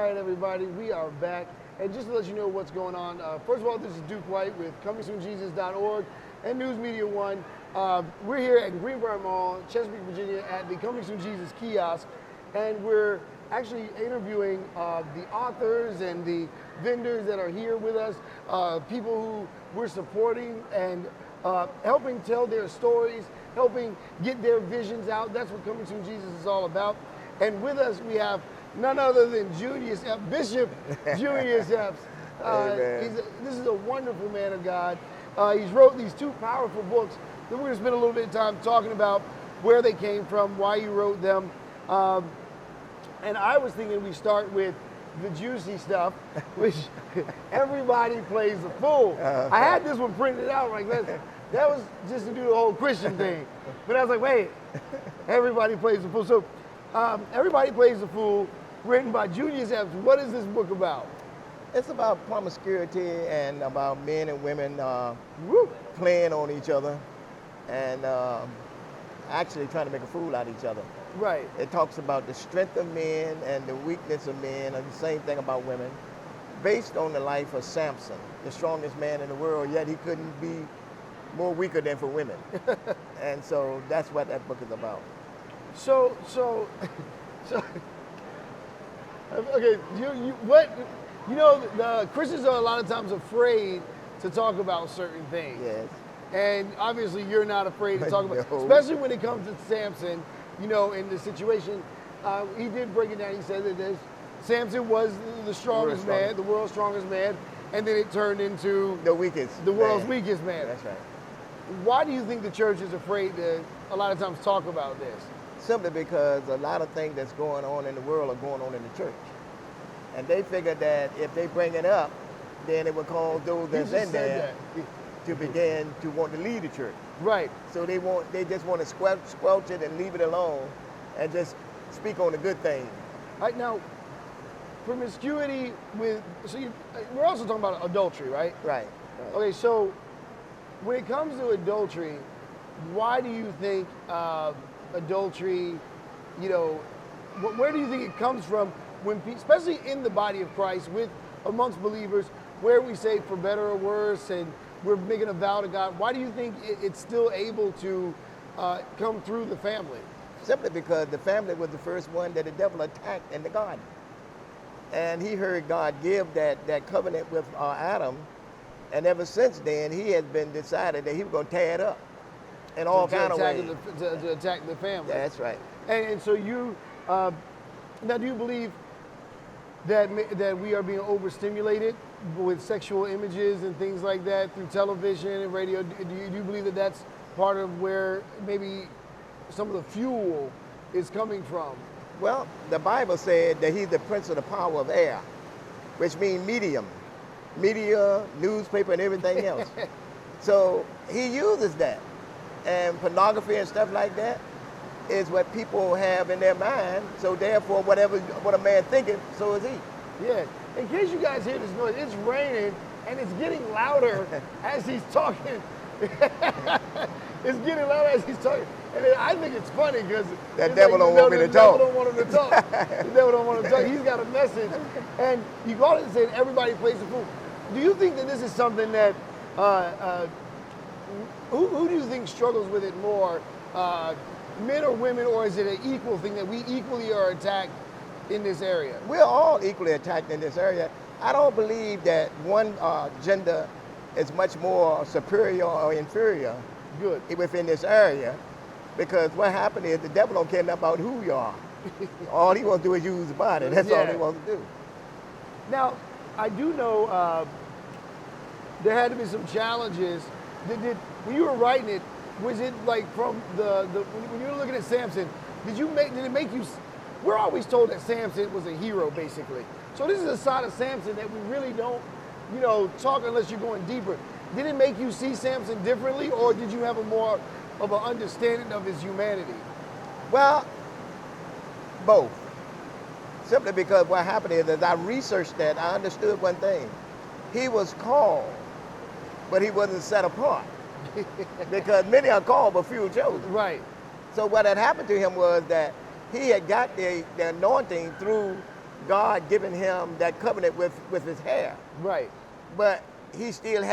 right, everybody, we are back. And just to let you know what's going on, first of all, this is Duke White with ComingSoonJesus.org and News Media One. We're here at Greenbrier Mall, Chesapeake, Virginia, at the Coming Soon Jesus kiosk, and we're actually interviewing the authors and the vendors that are here with us, people who we're supporting and helping tell their stories, helping get their visions out. That's what Coming Soon Jesus is all about. And with us, we have none other than Junious Epps, Bishop Junious Epps. This is a wonderful man of God. He's wrote these two powerful books that we're going to spend a little bit of time talking about where they came from, why you wrote them. And I was thinking we start with the juicy stuff, which everybody plays the fool. I had this one printed out like that. That was just to do the whole Christian thing. But I was like, wait, everybody plays the fool. So Everybody Plays the Fool, written by Junious Epps. What is this book about? It's about promiscuity and about men and women playing on each other and actually trying to make a fool out of each other. Right. It talks about the strength of men and the weakness of men, and the same thing about women, based on the life of Samson, the strongest man in the world, yet he couldn't be more weaker than for women. And so that's what that book is about. So okay, the Christians are a lot of times afraid to talk about certain things. Yes. And obviously you're not afraid to talk about, No. especially when it comes to Samson, in the situation. He did break it down. He said that Samson was the strongest man, the world's strongest man, and then it turned into the weakest, the world's weakest man. That's right. Why do you think the church is afraid to a lot of times talk about this? Simply because a lot of things that's going on in the world are going on in the church. And they figured that if they bring it up, then it would cause those that's in there to begin to want to leave the church. Right. So they just want to squelch it and leave it alone and just speak on the good things. Right, now, promiscuity we're also talking about adultery, right? Right. Okay, so when it comes to adultery, why do you think adultery, where do you think it comes from when, especially in the body of Christ, amongst believers, where we say for better or worse, and we're making a vow to God, why do you think it's still able to come through the family? Simply because the family was the first one that the devil attacked in the garden. And he heard God give that covenant with Adam, and ever since then, he has been decided that he was going to tear it up in all kind of ways. To attack the family. That's right. And so you, now do you believe that we are being overstimulated with sexual images and things like that through television and radio? Do you believe that that's part of where maybe some of the fuel is coming from? Well, the Bible said that he's the prince of the power of air, which means media, newspaper, and everything else. So he uses that. And pornography and stuff like that is what people have in their mind. So therefore, what a man thinking, so is he. Yeah. In case you guys hear this noise, it's raining and it's getting louder as he's talking. It's getting louder as he's talking. And I think it's funny because that devil don't want me to talk. The devil don't want him to talk. The devil don't want him to talk. He's got a message. And you call it saying everybody plays the fool. Do you think that this is something that, who do you think struggles with it more, men or women, or is it an equal thing that we equally are attacked in this area? We're all equally attacked in this area. I don't believe that one gender is much more superior or inferior within this area, because what happened is the devil don't care nothing about who you are. All he wants to do is use the body. That's all he wants to do. Now, I do know there had to be some challenges. When you were writing it, was it like from when you were looking at Samson, did it make you, we're always told that Samson was a hero, basically. So this is a side of Samson that we really don't, talk unless you're going deeper. Did it make you see Samson differently, or did you have a more of an understanding of his humanity? Well, both. Simply because what happened is, as I researched that, I understood one thing. He was called, but he wasn't set apart. Because many are called, but few are chosen. Right. So what had happened to him was that he had got the anointing through God given him that covenant with his hair. Right. But he still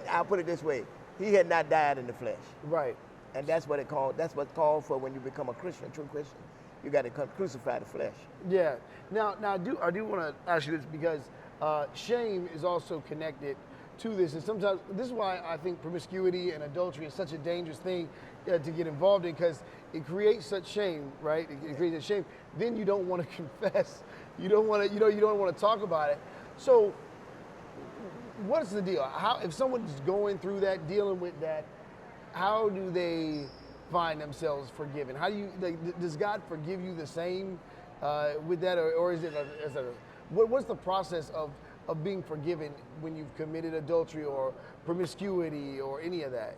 I'll put it this way, he had not died in the flesh. Right. And that's what's called for when you become a Christian, a true Christian. You got to crucify the flesh. Yeah. Now I do want to ask you this because shame is also connected to this, and sometimes this is why I think promiscuity and adultery is such a dangerous thing to get involved in, because it creates such shame, right? It creates a shame. Then you don't want to confess. You don't want to, you don't want to talk about it. So, what's the deal? How, if someone's going through that, dealing with that, how do they find themselves forgiven? How do you, does God forgive you the same with that, or is it what's the process of being forgiven when you've committed adultery or promiscuity or any of that?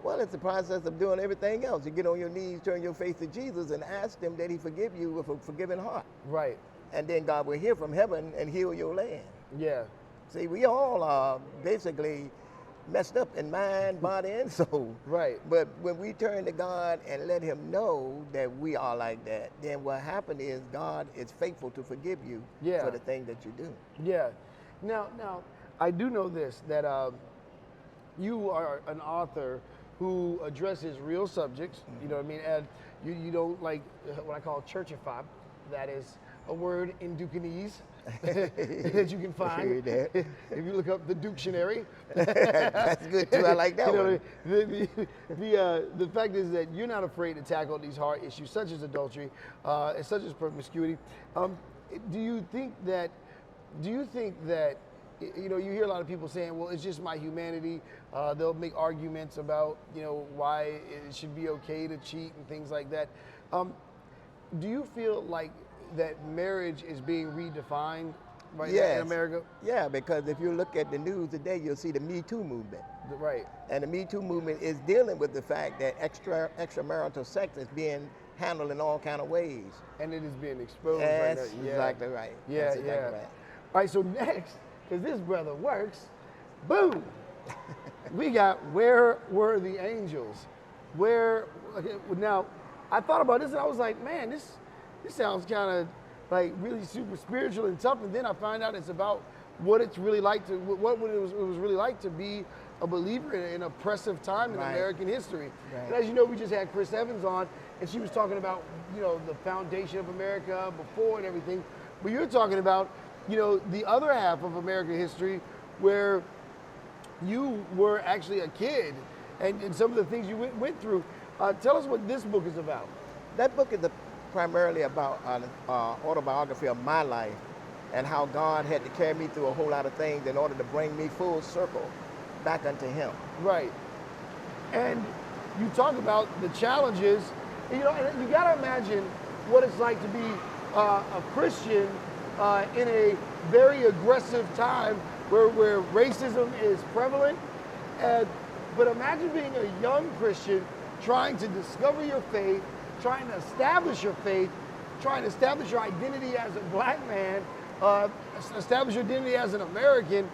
Well, it's the process of doing everything else. You get on your knees, turn your face to Jesus, and ask him that he forgive you with a forgiving heart. Right. And then God will hear from heaven and heal your land. Yeah. See, we all are basically messed up in mind, body, and soul. Right. But when we turn to God and let him know that we are like that, then what happened is God is faithful to forgive you for the thing that you do. Yeah. Now, I do know this, that you are an author who addresses real subjects, you know what I mean? And you don't like what I call churchify. That is a word in Ducanese that you can find if you look up the Dictionary. That's good too. I like that one. The fact is that you're not afraid to tackle these hard issues, such as adultery, and such as promiscuity. Do you think that you know, you hear a lot of people saying, well, it's just my humanity. They'll make arguments about, you know, why it should be okay to cheat and things like that. Do you feel like that marriage is being redefined right now in America? Yeah, because if you look at the news today, you'll see the Me Too movement. Right. And the Me Too movement is dealing with the fact that extramarital sex is being handled in all kind of ways. And it is being exposed right now. Yeah. Exactly right. Yeah, That's exactly right. All right, so next, because this brother works, boom, we got Where Were the Angels? Now, I thought about this and I was like, man, this sounds kind of like really super spiritual and tough. And then I find out it's about what it's really like what it was really like to be a believer in an oppressive time in American history. Right. And as you know, we just had Chris Evans on, and she was talking about, you know, the foundation of America before and everything. But you're talking about, you know, the other half of American history where you were actually a kid and some of the things you went through. Tell us what this book is about. That book is primarily about an autobiography of my life and how God had to carry me through a whole lot of things in order to bring me full circle back unto him. Right. And you talk about the challenges, you know, and you got to imagine what it's like to be a Christian in a very aggressive time where racism is prevalent. But imagine being a young Christian trying to discover your faith, trying to establish your faith, trying to establish your identity as a black man, establish your identity as an American.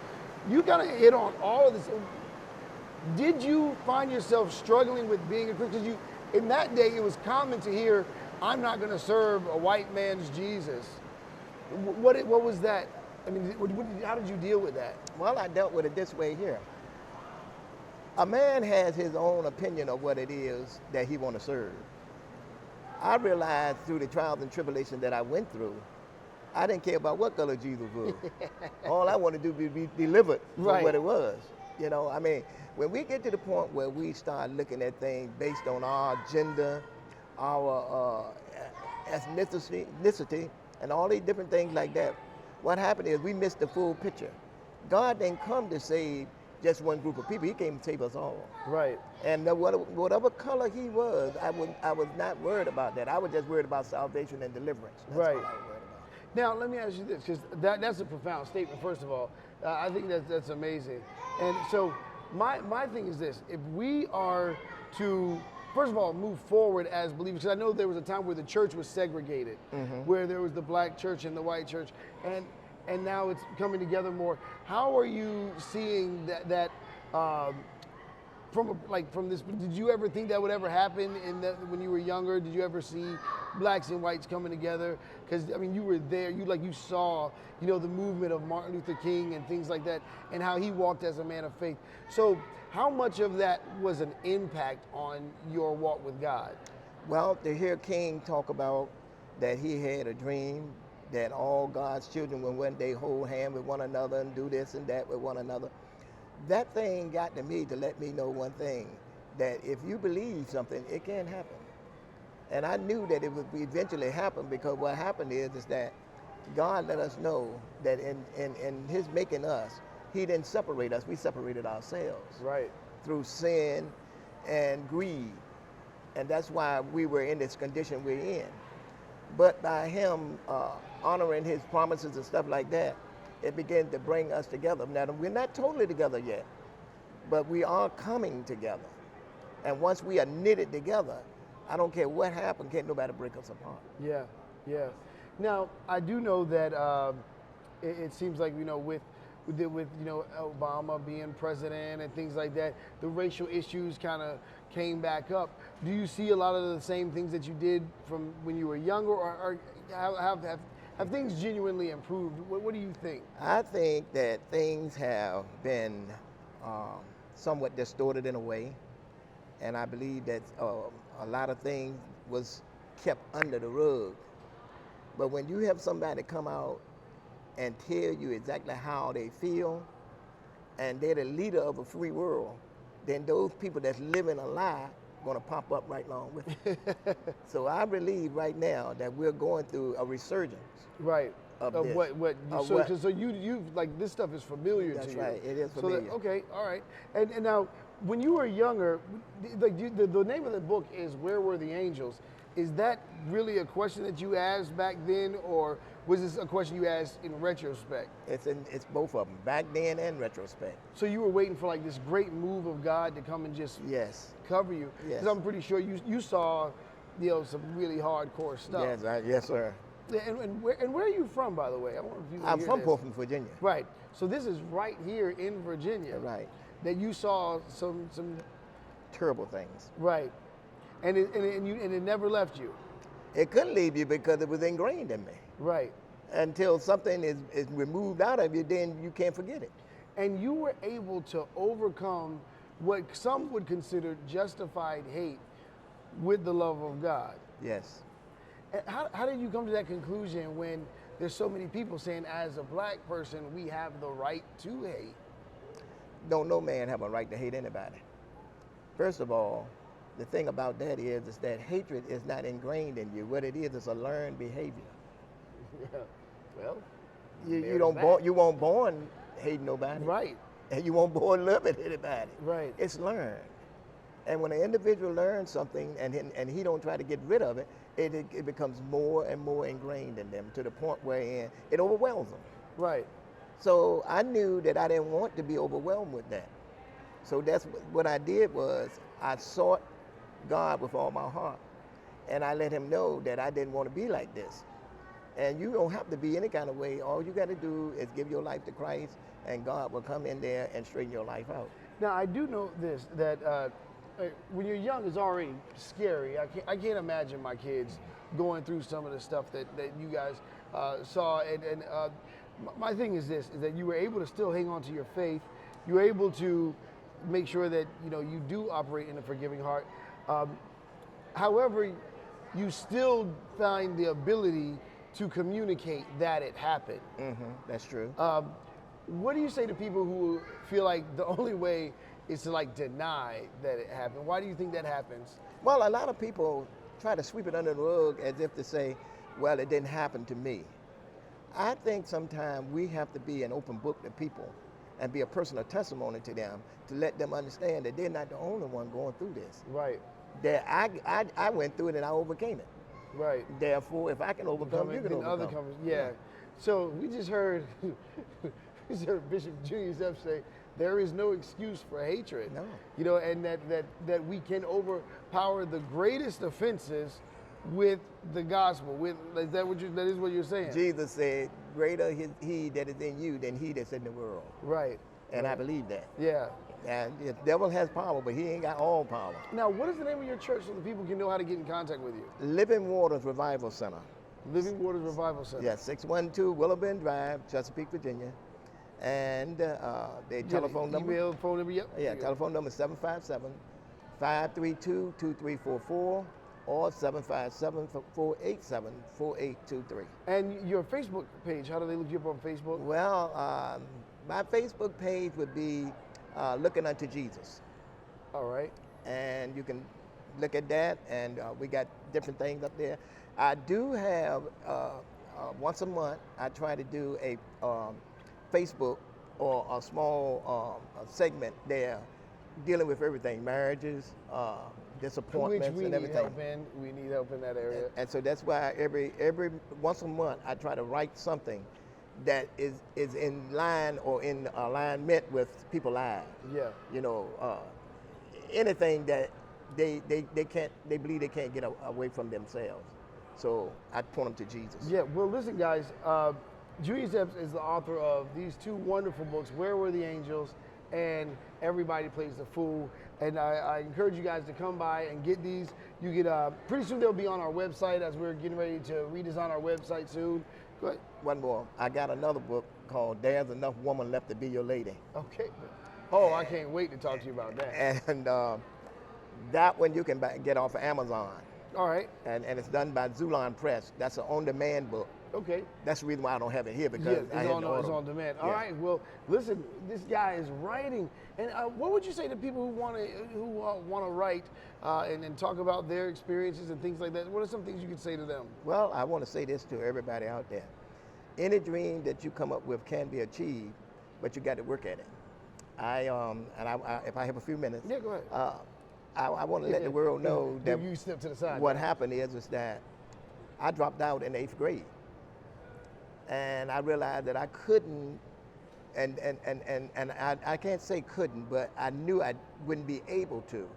You kind of hit on all of this. Did you find yourself struggling with being a Christian? Because in that day, it was common to hear, I'm not going to serve a white man's Jesus. What was that? I mean, how did you deal with that? Well, I dealt with it this way here. A man has his own opinion of what it is that he want to serve. I realized through the trials and tribulations that I went through, I didn't care about what color Jesus was. All I wanted to do was be delivered from what it was. You know, I mean, when we get to the point where we start looking at things based on our gender, our ethnicity, and all these different things like that, what happened is we missed the full picture. God didn't come to save just one group of people. He came to save us all. Right. And whatever color he was, I was not worried about that. I was just worried about salvation and deliverance. That's right. what I was worried about. Now, let me ask you this, because that's a profound statement, first of all. I think that's amazing. And so my thing is this. If we are to, first of all, move forward as believers, because I know there was a time where the church was segregated, where there was the black church and the white church, and now it's coming together more. How are you seeing that from this, did you ever think that would ever happen when you were younger? Did you ever see blacks and whites coming together? Because I mean, you were there. You saw the movement of Martin Luther King and things like that, and how he walked as a man of faith. So how much of that was an impact on your walk with God? Well, to hear King talk about that he had a dream that all God's children would one day hold hand with one another and do this and that with one another. That thing got to me to let me know one thing, that if you believe something, it can happen. And I knew that it would eventually happen, because what happened is that God let us know that in his making us, he didn't separate us, we separated ourselves. Right. Through sin and greed. And that's why we were in this condition we're in. But by him honoring his promises and stuff like that, it began to bring us together. Now, we're not totally together yet, but we are coming together. And once we are knitted together, I don't care what happens, can't nobody break us apart. Yeah, yeah. Now, I do know that it seems like, with Obama being president and things like that, the racial issues kind of came back up. Do you see a lot of the same things that you did from when you were younger, or have things genuinely improved? What do you think? I think that things have been somewhat distorted in a way, and I believe that a lot of things was kept under the rug. But when you have somebody come out and tell you exactly how they feel, and they're the leader of a free world, then those people that's living a lie going to pop up right along with it. So I believe right now that we're going through a resurgence. Right. Of this. So you like, this stuff is familiar to you. That's right. It is familiar. So okay, all right. And now, when you were younger, like the name of the book is "Where Were the Angels?" Is that really a question that you asked back then, or was this a question you asked in retrospect? It's both of them, back then and retrospect. So you were waiting for like this great move of God to come and just cover you. Yes. Because I'm pretty sure you saw, some really hardcore stuff. Yes, sir. And where are you from, by the way? I'm from Portland, Virginia. Right. So this is right here in Virginia. Right. That you saw some terrible things. Right. And it never left you. It couldn't leave you because it was ingrained in me. Right. Until something is removed out of you, then you can't forget it. And you were able to overcome what some would consider justified hate with the love of God. Yes. And how did you come to that conclusion when there's so many people saying, as a black person, we have the right to hate? Don't no man have a right to hate anybody. First of all, the thing about that is that hatred is not ingrained in you. What it is a learned behavior. Yeah. Well, you weren't born hating nobody. Right. And you weren't born loving anybody. Right. It's learned. And when an individual learns something and he don't try to get rid of it, it becomes more and more ingrained in them, to the point where it overwhelms them. Right. So I knew that I didn't want to be overwhelmed with that. So that's what I did, was I sought God with all my heart. And I let him know that I didn't want to be like this. And you don't have to be any kind of way. All you got to do is give your life to Christ, and God will come in there and straighten your life out. Now, I do know this, that when you're young, it's already scary. I can't imagine my kids going through some of the stuff that you guys saw. And my thing is this, is that you were able to still hang on to your faith. You were able to make sure that you do operate in a forgiving heart. However, you still find the ability to communicate that it happened. Mm-hmm. That's true. What do you say to people who feel like the only way is to deny that it happened? Why do you think that happens? Well, a lot of people try to sweep it under the rug as if to say, well, it didn't happen to me. I think sometimes we have to be an open book to people and be a personal testimony to them, to let them understand that they're not the only one going through this. Right. That I went through it and I overcame it. Right. Therefore, if I can overcome, you can overcome. Yeah. So we just heard Bishop Junious Epps say, there is no excuse for hatred. No. And that we can overpower the greatest offenses with the gospel. That is what you're saying? Jesus said, greater is he that is in you than he that's in the world. Right. and I believe that. Yeah. And the devil has power, but he ain't got all power. Now, what is the name of your church so that people can know how to get in contact with you? Living Waters Revival Center. Living Waters Revival Center. Yeah, 612 Willow Bend Drive, Chesapeake, Virginia. And the telephone number. Email, phone number, yep. Yeah, telephone number is 757-532-2344 or 757-487-4823. And your Facebook page, how do they look you up on Facebook? Well, my Facebook page would be Looking Unto Jesus. All right. And you can look at that, and we got different things up there. I do have, once a month, I try to do a Facebook or a small segment there dealing with everything, marriages, disappointments, Which we and need everything. help in. We need help in that area. And so that's why every once a month I try to write something that is in line or in alignment with people's lives. Yeah. You know, anything that they believe they can't get away from themselves. So I point them to Jesus. Yeah, well, listen, guys. Junious Epps is the author of these two wonderful books, Where Were the Angels and Everybody Plays the Fool. And I encourage you guys to come by and get these. You get pretty soon they'll be on our website as we're getting ready to redesign our website soon. Go ahead. One more. I got another book called There's Enough Woman Left to Be Your Lady. Okay. Oh, I can't wait to talk to you about that. And that one you can get off of Amazon. All right. And it's done by Zulon Press. That's an on-demand book. Okay. That's the reason why I don't have it here, because yeah, I it's on demand. All right. Well, listen, this guy is writing. And what would you say to people who want to write and talk about their experiences and things like that? What are some things you could say to them? Well, I want to say this to everybody out there. Any dream that you come up with can be achieved, but you got to work at it. If I have a few minutes, Yeah, go ahead. I want to let the world know that you step to the side. what happened is that I dropped out in 8th grade. And I realized that I couldn't, and I can't say couldn't, but I knew I wouldn't be able to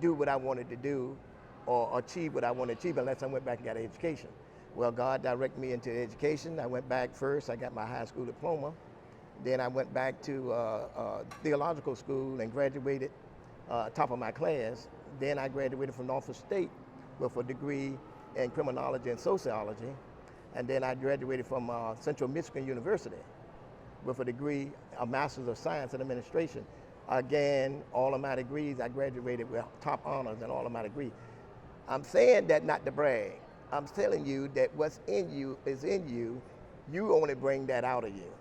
do what I wanted to do or achieve what I wanted to achieve unless I went back and got an education. Well, God directed me into education. I went back first. I got my high school diploma. Then I went back to theological school and graduated top of my class. Then I graduated from Norfolk State with a degree in criminology and sociology. And then I graduated from Central Michigan University with a degree, a Master's of Science in Administration. Again, all of my degrees, I graduated with top honors in all of my degrees. I'm saying that not to brag. I'm telling you that what's in you is in you. You only bring that out of you.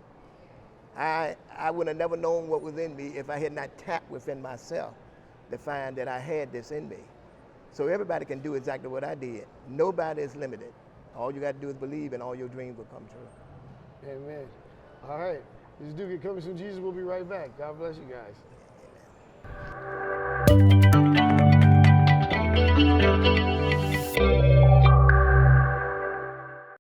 I would have never known what was in me if I had not tapped within myself to find that I had this in me. So everybody can do exactly what I did. Nobody is limited. All you got to do is believe, and all your dreams will come true. Amen. All right. This is Duke at Coming Soon Jesus. We'll be right back. God bless you guys.